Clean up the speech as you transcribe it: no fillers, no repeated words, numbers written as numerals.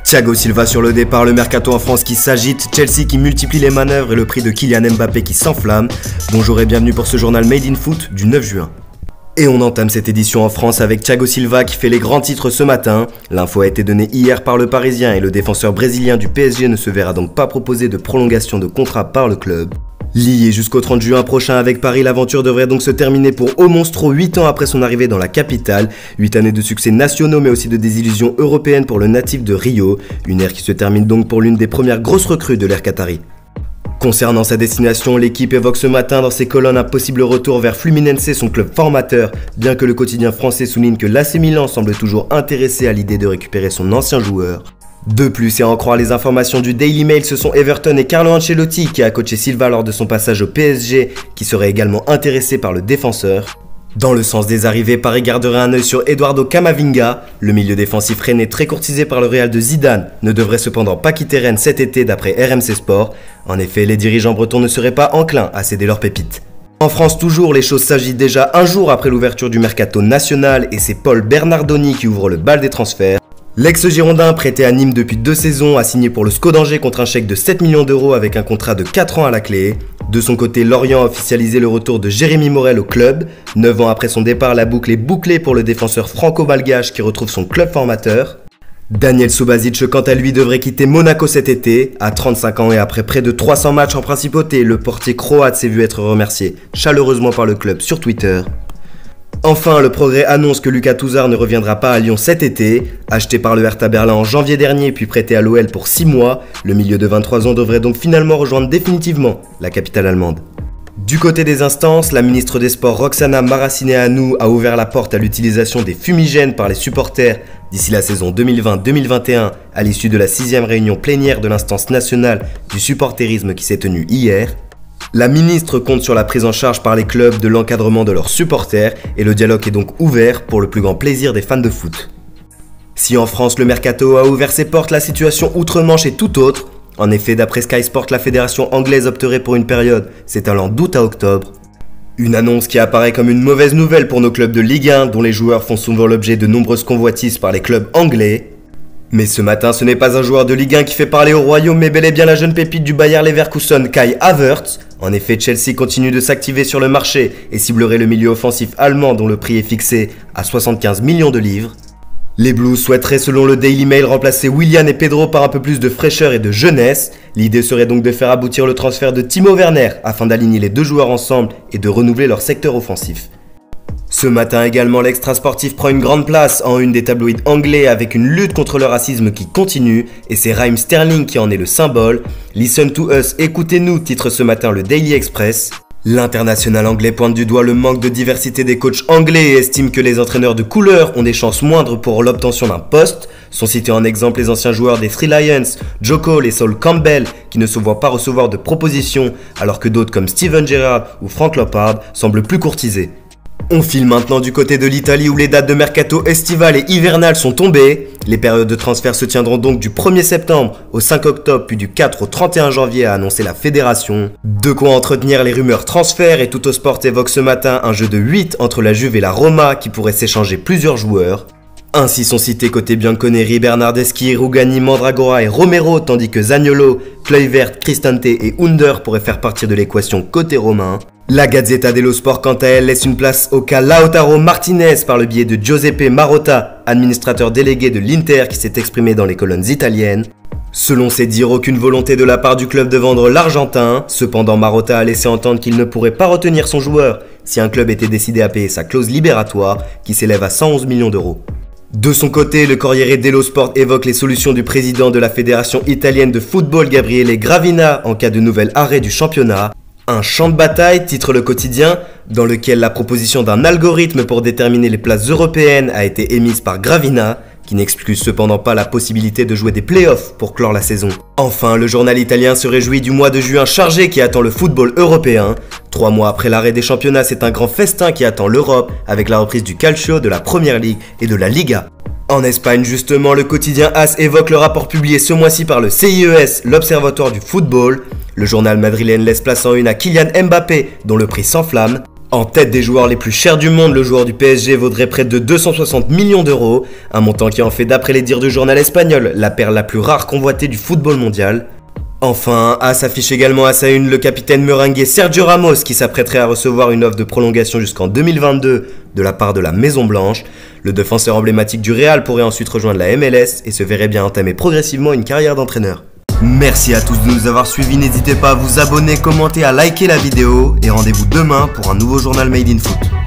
Thiago Silva sur le départ, le mercato en France qui s'agite, Chelsea qui multiplie les manœuvres et le prix de Kylian Mbappé qui s'enflamme. Bonjour et bienvenue pour ce journal Made in Foot du 9 juin. Et on entame cette édition en France avec Thiago Silva qui fait les grands titres ce matin. L'info a été donnée hier par le Parisien et le défenseur brésilien du PSG ne se verra donc pas proposer de prolongation de contrat par le club. Lié jusqu'au 30 juin prochain avec Paris, l'aventure devrait donc se terminer pour O Monstro 8 ans après son arrivée dans la capitale. 8 années de succès nationaux mais aussi de désillusions européennes pour le natif de Rio. Une ère qui se termine donc pour l'une des premières grosses recrues de l'ère qatari. Concernant sa destination, l'équipe évoque ce matin dans ses colonnes un possible retour vers Fluminense, son club formateur, bien que le quotidien français souligne que l'AC Milan semble toujours intéressé à l'idée de récupérer son ancien joueur. De plus, et à en croire les informations du Daily Mail, ce sont Everton et Carlo Ancelotti qui a coaché Silva lors de son passage au PSG, qui serait également intéressé par le défenseur. Dans le sens des arrivées, Paris garderait un œil sur Eduardo Camavinga. Le milieu défensif rennais très courtisé par le Real de Zidane ne devrait cependant pas quitter Rennes cet été d'après RMC Sport. En effet, les dirigeants bretons ne seraient pas enclins à céder leurs pépites. En France toujours, les choses s'agitent déjà un jour après l'ouverture du mercato national et c'est Paul Bernardoni qui ouvre le bal des transferts. L'ex-Girondin, prêté à Nîmes depuis 2 saisons, a signé pour le SCO d'Angers contre un chèque de 7 millions d'euros avec un contrat de 4 ans à la clé. De son côté, Lorient a officialisé le retour de Jérémy Morel au club. 9 ans après son départ, la boucle est bouclée pour le défenseur franco-malgache qui retrouve son club formateur. Daniel Subasic, quant à lui, devrait quitter Monaco cet été. À 35 ans et après près de 300 matchs en principauté, le portier croate s'est vu être remercié chaleureusement par le club sur Twitter. Enfin, le Progrès annonce que Lucas Touzard ne reviendra pas à Lyon cet été. Acheté par le Hertha Berlin en janvier dernier puis prêté à l'OL pour 6 mois, le milieu de 23 ans devrait donc finalement rejoindre définitivement la capitale allemande. Du côté des instances, la ministre des Sports Roxana Maracineanu a ouvert la porte à l'utilisation des fumigènes par les supporters d'ici la saison 2020-2021 à l'issue de la 6e réunion plénière de l'instance nationale du supporterisme qui s'est tenue hier. La ministre compte sur la prise en charge par les clubs de l'encadrement de leurs supporters et le dialogue est donc ouvert pour le plus grand plaisir des fans de foot. Si en France le mercato a ouvert ses portes, la situation outre-Manche est tout autre. En effet, d'après Sky Sport, la fédération anglaise opterait pour une période s'étalant d'août à octobre. Une annonce qui apparaît comme une mauvaise nouvelle pour nos clubs de Ligue 1 dont les joueurs font souvent l'objet de nombreuses convoitises par les clubs anglais. Mais ce matin, ce n'est pas un joueur de Ligue 1 qui fait parler au royaume, mais bel et bien la jeune pépite du Bayer Leverkusen, Kai Havertz. En effet, Chelsea continue de s'activer sur le marché et ciblerait le milieu offensif allemand dont le prix est fixé à 75 millions de livres. Les Blues souhaiteraient, selon le Daily Mail, remplacer Willian et Pedro par un peu plus de fraîcheur et de jeunesse. L'idée serait donc de faire aboutir le transfert de Timo Werner afin d'aligner les deux joueurs ensemble et de renouveler leur secteur offensif. Ce matin également, l'extra sportif prend une grande place en une des tabloïds anglais avec une lutte contre le racisme qui continue et c'est Raheem Sterling qui en est le symbole. Listen to us, écoutez-nous, titre ce matin le Daily Express. L'international anglais pointe du doigt le manque de diversité des coachs anglais et estime que les entraîneurs de couleur ont des chances moindres pour l'obtention d'un poste. Sont cités en exemple les anciens joueurs des Three Lions, Joe Cole et Sol Campbell qui ne se voient pas recevoir de propositions alors que d'autres comme Steven Gerrard ou Frank Lampard semblent plus courtisés. On file maintenant du côté de l'Italie où les dates de mercato estival et hivernal sont tombées. Les périodes de transfert se tiendront donc du 1er septembre au 5 octobre puis du 4 au 31 janvier a annoncé la fédération. De quoi entretenir les rumeurs transferts et Tuttosport évoque ce matin un jeu de 8 entre la Juve et la Roma qui pourrait s'échanger plusieurs joueurs. Ainsi sont cités côté Bianconeri, Bernardeschi, Rugani, Mandragora et Romero tandis que Zaniolo, Kluivert, Cristante et Under pourraient faire partie de l'équation côté romain. La Gazzetta dello Sport quant à elle laisse une place au cas Lautaro Martinez par le biais de Giuseppe Marotta, administrateur délégué de l'Inter qui s'est exprimé dans les colonnes italiennes. Selon ses dires, aucune volonté de la part du club de vendre l'Argentin. Cependant, Marotta a laissé entendre qu'il ne pourrait pas retenir son joueur si un club était décidé à payer sa clause libératoire qui s'élève à 111 millions d'euros. De son côté, le Corriere dello Sport évoque les solutions du président de la fédération italienne de football Gabriele Gravina en cas de nouvel arrêt du championnat. Un champ de bataille, titre le quotidien, dans lequel la proposition d'un algorithme pour déterminer les places européennes a été émise par Gravina, qui n'exclut cependant pas la possibilité de jouer des playoffs pour clore la saison. Enfin, le journal italien se réjouit du mois de juin chargé qui attend le football européen. 3 mois après l'arrêt des championnats, c'est un grand festin qui attend l'Europe avec la reprise du Calcio, de la Premier League et de la Liga. En Espagne justement, le quotidien AS évoque le rapport publié ce mois-ci par le CIES, l'Observatoire du football. Le journal madrilène laisse place en une à Kylian Mbappé, dont le prix s'enflamme. En tête des joueurs les plus chers du monde, le joueur du PSG vaudrait près de 260 millions d'euros, un montant qui en fait, d'après les dires du journal espagnol, la perle la plus rare convoitée du football mondial. Enfin, s'affiche également à sa une le capitaine meringué Sergio Ramos qui s'apprêterait à recevoir une offre de prolongation jusqu'en 2022 de la part de la Maison Blanche. Le défenseur emblématique du Real pourrait ensuite rejoindre la MLS et se verrait bien entamer progressivement une carrière d'entraîneur. Merci à tous de nous avoir suivis, n'hésitez pas à vous abonner, commenter, à liker la vidéo et rendez-vous demain pour un nouveau journal Made in Foot.